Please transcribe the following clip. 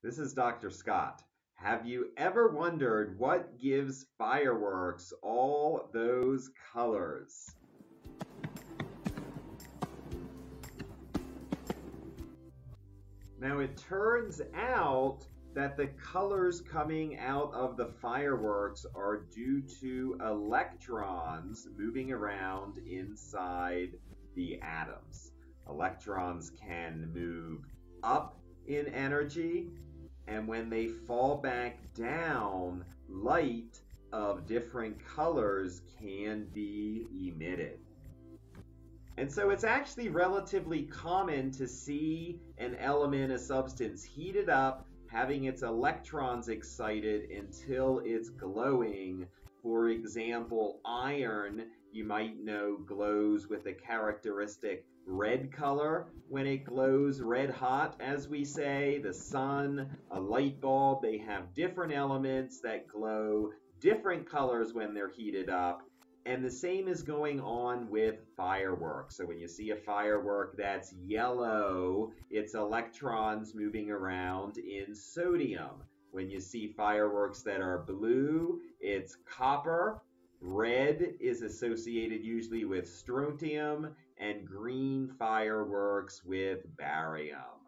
This is Dr. Scott. Have you ever wondered what gives fireworks all those colors? Now, it turns out that the colors coming out of the fireworks are due to electrons moving around inside the atoms. Electrons can move up in energy, and when they fall back down, light of different colors can be emitted. And so it's actually relatively common to see an element, a substance, heated up, having its electrons excited until it's glowing. For example, iron, you might know, glows with a characteristic red color when it glows red hot, as we say. The sun, a light bulb, they have different elements that glow different colors when they're heated up. And the same is going on with fireworks. So when you see a firework that's yellow, it's electrons moving around in sodium. When you see fireworks that are blue, it's copper. Red is associated usually with strontium, and green fireworks with barium.